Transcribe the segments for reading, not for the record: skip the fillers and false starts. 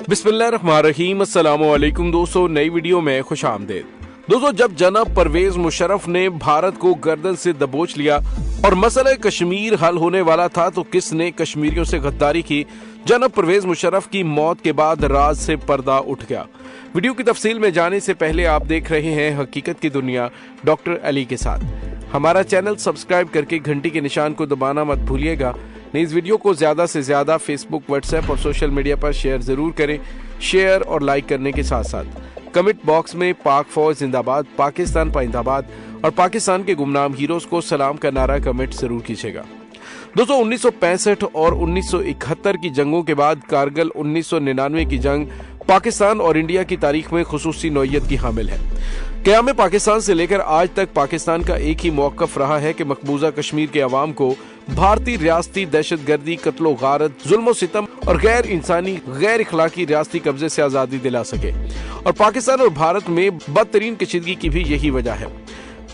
बिस्मिल्लाहिर्रहमानिर्रहीम। अस्सलामुअलैकुम दोस्तों, नई वीडियो में खुश आमदीद। दोस्तों, जब जनाब परवेज मुशर्रफ ने भारत को गर्दन से दबोच लिया और मसला कश्मीर हल होने वाला था तो किसने कश्मीरियों से गद्दारी की? जनाब परवेज मुशर्रफ की मौत के बाद राज से पर्दा उठ गया। वीडियो की तफसील में जाने से पहले आप देख रहे हैं हकीकत की दुनिया डॉक्टर अली के साथ। हमारा चैनल सब्सक्राइब करके घंटी के निशान को दबाना मत भूलिएगा। इस वीडियो को ज्यादा से ज्यादा फेसबुक, व्हाट्सएप और सोशल मीडिया पर शेयर जरूर करें। शेयर और लाइक करने के साथ साथ कमेंट बॉक्स में पाक फौज जिंदाबाद, पाकिस्तान पाइंदाबाद और पाकिस्तान के गुमनाम हीरोज को सलाम का नारा कमेंट जरूर कीजिएगा। दोस्तों, 1965 और 1971 की जंगों के बाद कारगिल 1999 की जंग पाकिस्तान और इंडिया की तारीख में खुसूसी नौयत की हामिल है। क़याम पाकिस्तान से लेकर आज तक पाकिस्तान का एक ही मौक़िफ़ रहा है कि मकबूजा कश्मीर के अवाम को भारतीय रियासती दहशतगर्दी, कत्लो गारत, जुल्म सितम और गैर इंसानी, गैर इखलाकी रियासती कब्जे से आज़ादी दिला सके। और पाकिस्तान और भारत में बदतरीन कशीदगी की भी यही वजह है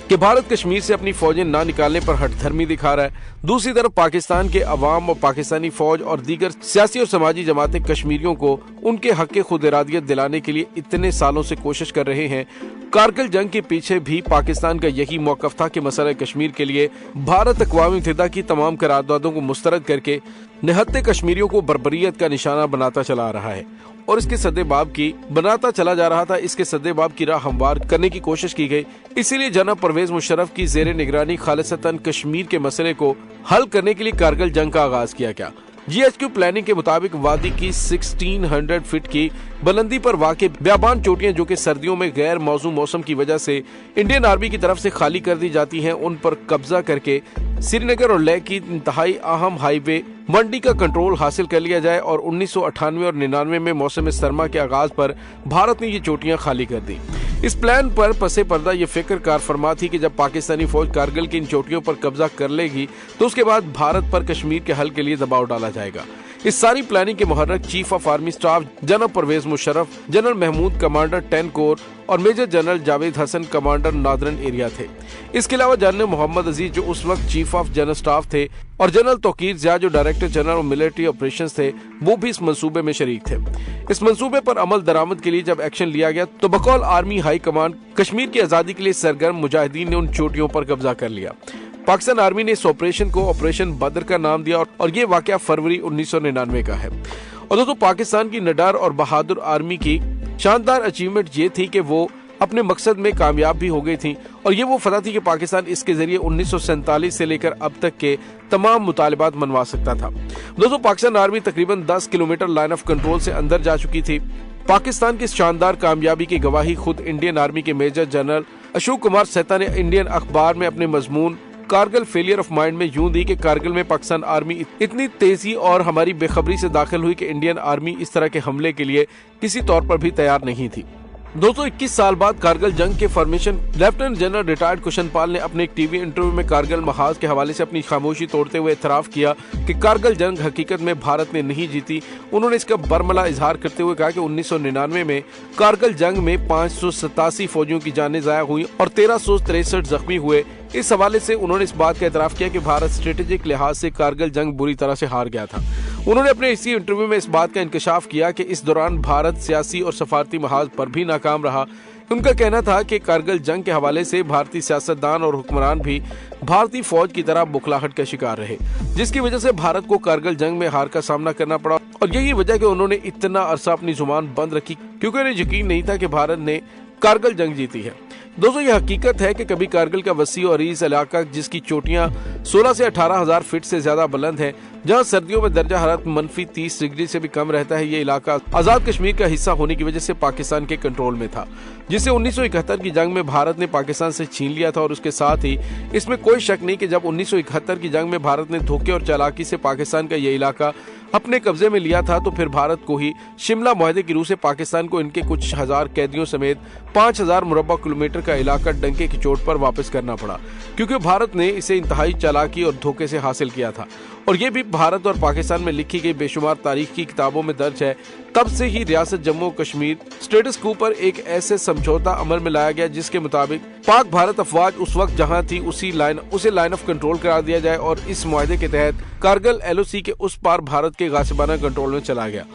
कि भारत कश्मीर से अपनी फौजें ना निकालने पर हठधर्मी दिखा रहा है। दूसरी तरफ पाकिस्तान के अवाम और पाकिस्तानी फौज और दीगर सियासी और समाजी जमातें कश्मीरियों को उनके हक खुद इरादियत दिलाने के लिए इतने सालों से कोशिश कर रहे हैं। कारगिल जंग के पीछे भी पाकिस्तान का यही मौक़िफ़ था कि मसला कश्मीर के लिए भारत अक़वाम मुत्तहिदा की तमाम करारदादों को मुस्तरद करके निहत्ते कश्मीरियों को बर्बरियत का निशाना बनाता चला आ रहा है और इसके सद्देबाब की बनाता चला जा रहा था। इसके सद्देबाब की राह हमवार करने की कोशिश की गई। इसीलिए जनाब परवेज मुशर्रफ की ज़ेरे निगरानी खालिसतन कश्मीर के मसले को हल करने के लिए कारगिल जंग का आगाज किया गया। GHQ प्लानिंग के मुताबिक वादी की 1600 फीट की बुलंदी पर वाक़े बियाबान चोटियां, जो कि सर्दियों में गैर मौसम मौसम की वजह से इंडियन आर्मी की तरफ से खाली कर दी जाती हैं, उन पर कब्जा करके श्रीनगर और लेह की इंतहाई अहम हाईवे मंडी का कंट्रोल हासिल कर लिया जाए। और 1998 और 99 में मौसम सरमा के आगाज पर भारत ने ये चोटियां खाली कर दी। इस प्लान पर पसे पर्दा ये फिक्र कार फरमा थी कि जब पाकिस्तानी फौज कारगिल की इन चोटियों पर कब्जा कर लेगी तो उसके बाद भारत पर कश्मीर के हल के लिए दबाव डाला जाएगा। इस सारी प्लानिंग के मुहर्रिक chief of army staff general Pervez Musharraf, general Mahmood commander 10 corps और major general Javed Hassan commander northern area थे। इसके अलावा जनरल मोहम्मद अजीज जो उस वक्त चीफ ऑफ जनरल स्टाफ थे और जनरल तौकीर ज़िया जो director general of military operations थे, वो भी इस मंसूबे में शरीक थे। इस मंसूबे पर अमल दरामद के लिए जब एक्शन लिया गया तो बकौल आर्मी हाई कमांड कश्मीर की आज़ादी के लिए सरगर्म मुजाहिदीन ने उन चोटियों पर कब्जा कर लिया। पाकिस्तान आर्मी ने इस ऑपरेशन को ऑपरेशन बद्र का नाम दिया और ये वाकया फरवरी 1999 का है। और दोस्तों, पाकिस्तान की निडर और बहादुर आर्मी की शानदार अचीवमेंट ये थी कि वो अपने मकसद में कामयाब भी हो गई थी और ये वो फतह थी कि पाकिस्तान इसके जरिए 1947 से लेकर अब तक के तमाम मुतालिबात मनवा सकता था। दोस्तों, पाकिस्तान आर्मी तकरीबन 10 किलोमीटर लाइन ऑफ कंट्रोल से अंदर जा चुकी थी। पाकिस्तान की शानदार कामयाबी की गवाही खुद इंडियन आर्मी के मेजर जनरल अशोक कुमार सहता ने इंडियन अखबार में अपने मजमून कारगिल फेलियर ऑफ माइंड में यूं दी कि कारगिल में पाकिस्तान आर्मी इतनी तेजी और हमारी बेखबरी से दाखिल हुई कि इंडियन आर्मी इस तरह के हमले के लिए किसी तौर पर भी तैयार नहीं थी। दोस्तों, 21 साल बाद कारगिल जंग के formation lieutenant general retired Kushan Pal ने अपने एक टीवी इंटरव्यू में कारगिल महाज के हवाले से अपनी खामोशी तोड़ते हुए इतराफ किया कि कारगिल जंग हकीकत में भारत ने नहीं जीती। उन्होंने इसका बरमला इजहार करते हुए कहा कि 1999 में कारगिल जंग में 587 फौजियों की जानें ज़ाया हुई और 1363 जख्मी हुए। इस हवाले से उन्होंने इस बात का इतराफ किया कि भारत स्ट्रेटेजिक लिहाज से कारगिल जंग बुरी तरह से हार गया था। उन्होंने अपने इसी इंटरव्यू में इस बात का इंकशाफ किया कि इस दौरान भारत सियासी और सफारती महाज पर भी नाकाम रहा। उनका कहना था कि कारगिल जंग के हवाले से भारतीय सियासतदान और हुक्मरान भी भारतीय फौज की तरह बुखलाहट का शिकार रहे, जिसकी वजह से भारत को कारगिल जंग में हार का सामना करना पड़ा। और यही वजह कि उन्होंने इतना अरसा अपनी जुबान बंद रखी क्योंकि उन्हें यकीन नहीं था कि भारत ने कारगिल जंग जीती है। दोस्तों, ये हकीकत है कि कभी कारगिल का वसी और अरीज इलाका जिसकी चोटियां 16 से 18,000 फीट से ज्यादा बुलंद है, जहां सर्दियों में दर्जा हरारत -30 डिग्री से भी कम रहता है, ये इलाका आजाद कश्मीर का हिस्सा होने की वजह से पाकिस्तान के कंट्रोल में था, जिसे 1971 की जंग में भारत ने पाकिस्तान से छीन लिया था। और उसके साथ ही इसमें कोई शक नहीं कि जब 1971 की जंग में भारत ने धोखे और चालाकी से पाकिस्तान का ये इलाका अपने कब्जे में लिया था तो फिर भारत को ही शिमला मुआहदे की रूह से पाकिस्तान को इनके कुछ हजार कैदियों समेत 5000 मुरब्बा किलोमीटर का इलाका डंके की चोट पर वापस करना पड़ा, क्योंकि भारत ने इसे इंतहाई चालाकी और धोखे से हासिल किया था। और ये भी भारत और पाकिस्तान में लिखी गई बेशुमार तारीख की किताबों में दर्ज है। तब से ही रियासत जम्मू कश्मीर स्टेटस को पर एक ऐसे समझौता अमल में लाया गया जिसके मुताबिक पाक भारत अफवाज उस वक्त जहां थी उसे लाइन ऑफ कंट्रोल करार दिया जाए और इस मुआहदे के तहत कारगिल LOC के उस पार भारत के गासिबाना कंट्रोल में चला गया।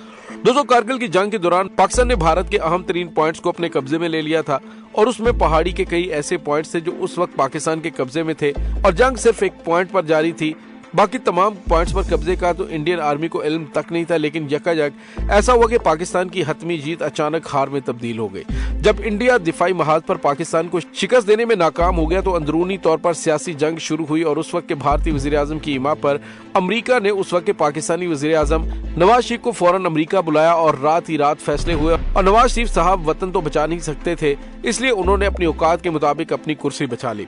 दोस्तों, कारगिल की जंग के दौरान पाकिस्तान ने भारत के अहम तरीन पॉइंट्स को अपने कब्जे में ले लिया था और उसमें पहाड़ी के कई ऐसे पॉइंट्स थे जो उस वक्त पाकिस्तान के कब्जे में थे और जंग सिर्फ एक पॉइंट पर जारी थी। बाकी तमाम पॉइंट्स पर कब्जे का तो इंडियन आर्मी को इल्म तक नहीं था, लेकिन यकायक ऐसा हुआ कि पाकिस्तान की हतमी जीत अचानक हार में तब्दील हो गई। जब इंडिया दिफाई महाज पर पाकिस्तान को शिकस्त देने में नाकाम हो गया तो अंदरूनी तौर पर सियासी जंग शुरू हुई और उस वक्त के भारतीय वजीर आजम की हिमा पर अमरीका ने उस वक्त के पाकिस्तानी वजीर आजम नवाज शरीफ को फौरन अमरीका बुलाया और रात ही रात फैसले हुए और नवाज शरीफ साहब वतन तो बचा नहीं सकते थे, इसलिए उन्होंने अपनी औकात के मुताबिक अपनी कुर्सी बचा ली।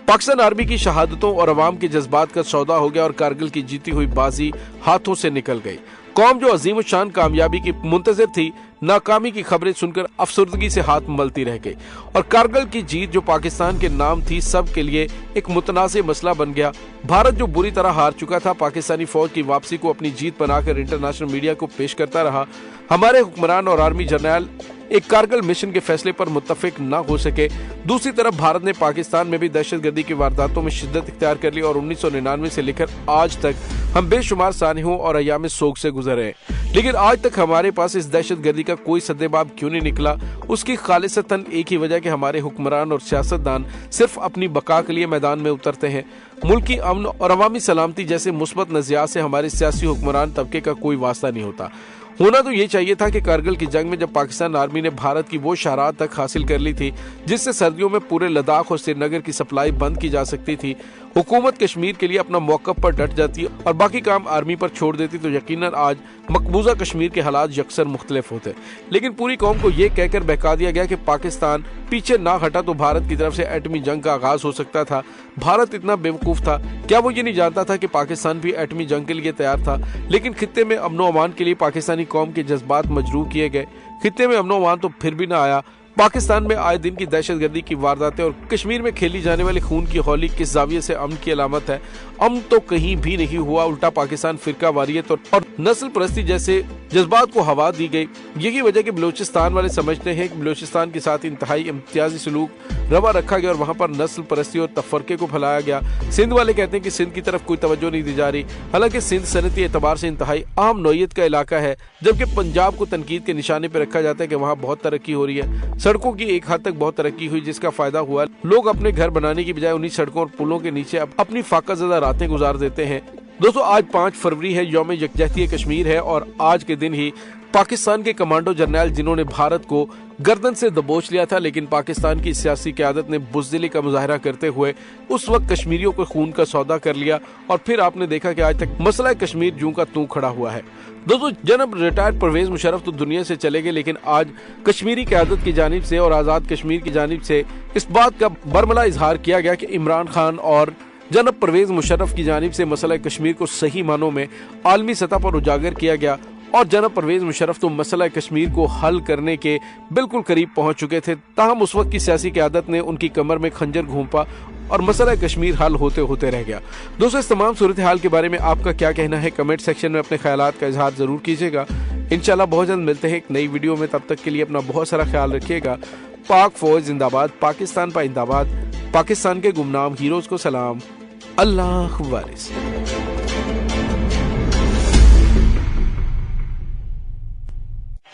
पाकिस्तान आर्मी की शहादतों और अवाम के जज्बात का सौदा हो गया और कारगिल की जीती हुई बाजी हाथों से निकल गई। कौम जो अजीम शान कामयाबी की मुंतजर थी, नाकामी की खबरें सुनकर अफसुर्दगी से हाथ मलती रह गई और कारगिल की जीत जो पाकिस्तान के नाम थी सब के लिए एक मुतनाज़ मसला बन गया। भारत जो बुरी तरह हार चुका था, पाकिस्तानी फौज की वापसी को अपनी जीत बनाकर इंटरनेशनल मीडिया को पेश करता रहा। हमारे हुक्मरान और आर्मी जनरल एक कारगिल मिशन के फैसले पर मुत्तफिक न हो सके। दूसरी तरफ भारत ने पाकिस्तान में भी दहशतगर्दी की वारदातों में शिद्दत इख्तियार कर ली और 1999 से लेकर आज तक हम बेशुमार सानियों और अयाम सोग से गुजरे हैं, लेकिन आज तक हमारे पास इस दहशतगर्दी का कोई सद्देबाब क्यों नहीं निकला। उसकी खालिसतन एक ही वजह कि हमारे हुक्मरान और सियासतदान सिर्फ अपनी बका के लिए मैदान में उतरते हैं। मुल्क की अमन और अवामी सलामती जैसे मुस्बत नज़रियात से हमारे सियासी हुक्मरान तबके का कोई वास्ता नहीं होता। होना तो ये चाहिए था कि कारगिल की जंग में जब पाकिस्तान आर्मी ने भारत की वो शराहत तक हासिल कर ली थी जिससे सर्दियों में पूरे लद्दाख और श्रीनगर की सप्लाई बंद की जा सकती थी, हुकूमत कश्मीर के लिए अपना मौक़िफ़ पर डट जाती और बाकी काम आर्मी पर छोड़ देती तो यकीनन आज मकबूजा कश्मीर के हालात यकसर मुख्तलिफ होते। लेकिन पूरी कौम को ये कहकर बहका दिया गया कि पाकिस्तान पीछे ना हटा तो भारत की तरफ से एटमी जंग का आगाज हो सकता था। भारत इतना बेवकूफ था, क्या वो ये नहीं जानता था कि पाकिस्तान भी एटमी जंग के लिए तैयार था? लेकिन खित्ते में अमनो अमान के लिए पाकिस्तानी कौम के जज्बात मजरूह किए गए। खित्ते में अमनो अमान तो फिर भी ना आया। पाकिस्तान में आए दिन की दहशतगर्दी की वारदातें और कश्मीर में खेली जाने वाली खून की होली किस जाविये से अमन की अलामत है? अमन तो कहीं भी नहीं हुआ, उल्टा पाकिस्तान फिरका वारियत और नस्ल परस्ती जैसे जज्बात को हवा दी गई। यही वजह कि बलूचिस्तान वाले समझते हैं कि बलूचिस्तान के साथ इंतहाई इम्तियाजी सलूक रवा रखा गया और वहाँ पर नस्ल परस्ती और तफरके को फैलाया गया। सिंध वाले कहते हैं कि सिंध की तरफ कोई तवज्जो नहीं दी जा रही, हालांकि सिंध सनती एतबार से इंतहाई अहम नौइयत का इलाका है, जबकि पंजाब को तनकीद के निशाने पर रखा जाता है कि वहाँ बहुत तरक्की हो रही है। सड़कों की एक हद तक बहुत तरक्की हुई जिसका फायदा हुआ लोग अपने घर बनाने की बजाय उन्हीं सड़कों और पुलों के नीचे अपनी फाकाज़दा रातें गुजार देते हैं। दोस्तों, आज 5 फरवरी है, यौम यकजहती कश्मीर है और आज के दिन ही पाकिस्तान के कमांडो जर्नल जिन्होंने भारत को गर्दन से दबोच लिया था, लेकिन पाकिस्तान की सियासी क़यादत ने बुज़दिली का मुजाहरा करते हुए उस वक्त कश्मीरियों को खून का सौदा कर लिया और फिर आपने देखा कि आज तक मसला कश्मीर जूं का तू खड़ा हुआ है। दोस्तों, जनाब रिटायर्ड परवेज मुशर्रफ तो दुनिया से चले गए, लेकिन आज कश्मीरी क़यादत की जानिब से और आज़ाद कश्मीर की जानिब से इस बात का बरमला इजहार किया गया कि इमरान खान और जनाब परवेज मुशर्रफ की जानिब से मसला कश्मीर को सही मानों में आलमी सतह पर उजागर किया गया और जनाब परवेज मुशर्रफ तो मसला कश्मीर को हल करने के बिल्कुल करीब पहुंच चुके थे। ताहम उस वक्त की सियासी क़यादत ने उनकी कमर में खंजर घूंपा और मसला कश्मीर हल होते होते रह गया। दोस्तों, इस तमाम सूरत हाल के बारे में आपका क्या कहना है? कमेंट सेक्शन में अपने ख्यालात का इजहार जरूर कीजिएगा। इंशाल्लाह बहुत जल्द मिलते हैं एक नई वीडियो में, तब तक के लिए अपना बहुत सारा ख्याल रखिएगा। पाक फौज जिंदाबाद, पाकिस्तान पाइंदाबाद, पाकिस्तान के गुमनाम हीरोज को सलाम, अल्लाह वारिस।